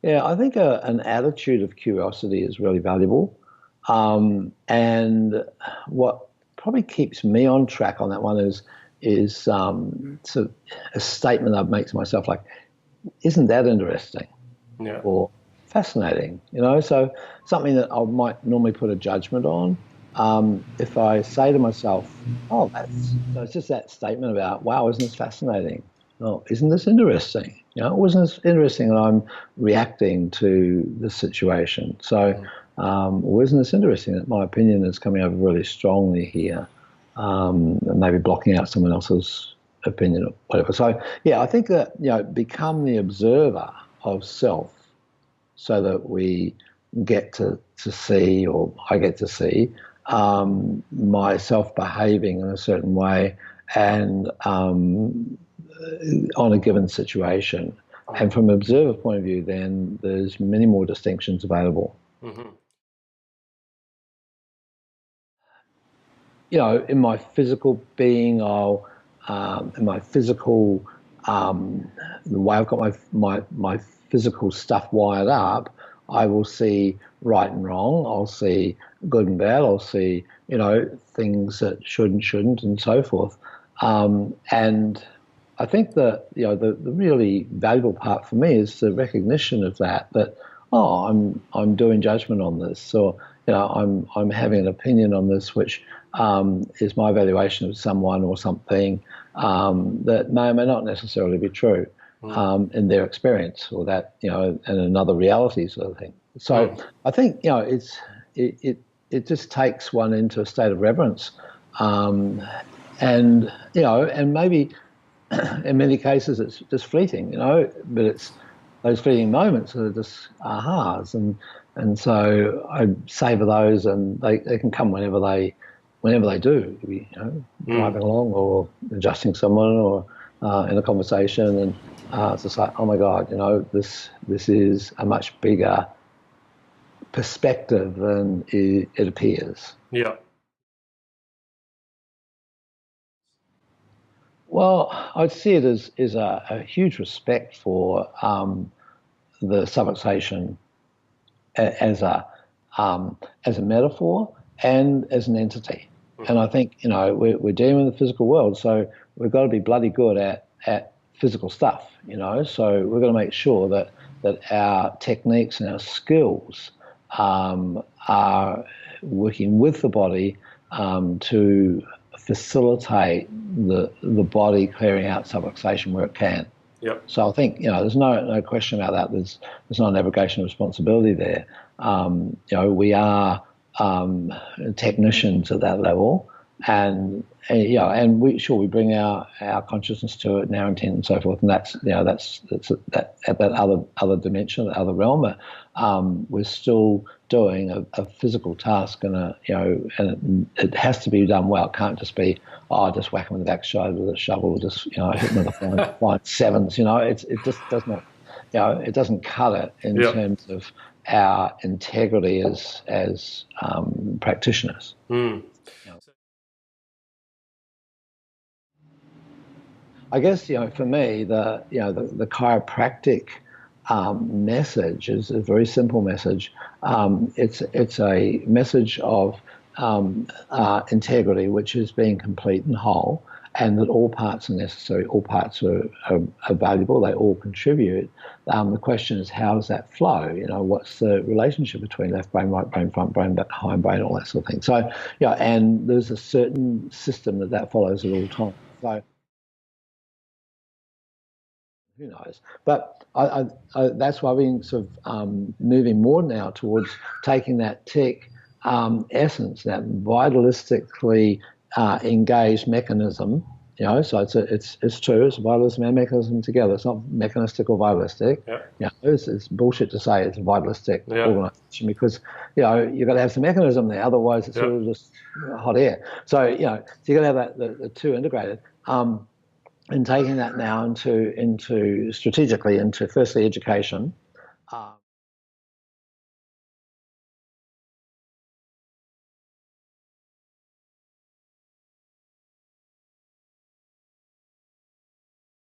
Yeah, I think an attitude of curiosity is really valuable. And what probably keeps me on track on that one is sort of a statement I make to myself like, isn't that interesting Yeah. or fascinating? So something that I might normally put a judgment on. If I say to myself, oh, it's just that statement about, wow, isn't this fascinating? Oh, isn't this interesting? Wasn't this interesting that I'm reacting to the situation? So, Mm. wasn't this interesting that my opinion is coming over really strongly here, and maybe blocking out someone else's opinion or whatever. So, yeah, I think that, become the observer of self so that we get to see, or I get to see, myself behaving in a certain way and on a given situation. And from an observer point of view, then there's many more distinctions available. Mm-hmm. In my physical being, in my physical, the way I've got my physical stuff wired up, I will see right and wrong. I'll see good and bad. I'll see, things that should and shouldn't, and so forth. And I think that the really valuable part for me is the recognition of that oh, I'm doing judgment on this, or I'm having an opinion on this, which is my evaluation of someone or something that may or may not necessarily be true Mm. in their experience, or that in another reality sort of thing. So Mm. I think it just takes one into a state of reverence, um, and maybe in many cases it's just fleeting, but it's those fleeting moments that are just ahas, and so I savor those, and they can come whenever they do. Mm. Driving along or adjusting someone or in a conversation, and it's just like, oh my God, this is a much bigger perspective than it appears. Yeah. Well, I'd see it as a huge respect for the subluxation as a metaphor and as an entity. And Mm-hmm. I think we're dealing with the physical world, so we've got to be bloody good at physical stuff. So we've got to make sure that our techniques and our skills are working with the body to facilitate the body clearing out subluxation where it can. Yep. So I think there's no question about that. There's not an abrogation of responsibility there. We are technicians at that level, and we bring our consciousness to it and our intent and so forth, and that's that at that other dimension, that other realm. But we're still doing a physical task, and it has to be done well. It can't just be, just whack them in the backside with a shovel, or just hit them with a flying sevens. It just does not, it doesn't cut it in Yep. terms of our integrity as practitioners. Mm. You know, I guess for me the chiropractic message is a very simple message. It's a message of integrity, which is being complete and whole, and that all parts are necessary, all parts are valuable, they all contribute. The question is, how does that flow? What's the relationship between left brain, right brain, front brain, behind brain, all that sort of thing. So, and there's a certain system that follows at all times. So who knows? But that's why we're sort of moving more now towards taking that tech essence, that vitalistically engaged mechanism. So it's true. It's vitalism and mechanism together. It's not mechanistic or vitalistic. Yeah. It's bullshit to say it's a vitalistic Yeah. organisation, because you've got to have some mechanism there. Otherwise, it's Yeah. sort of just hot air. So so you've got to have the two integrated. And taking that now into strategically into firstly education,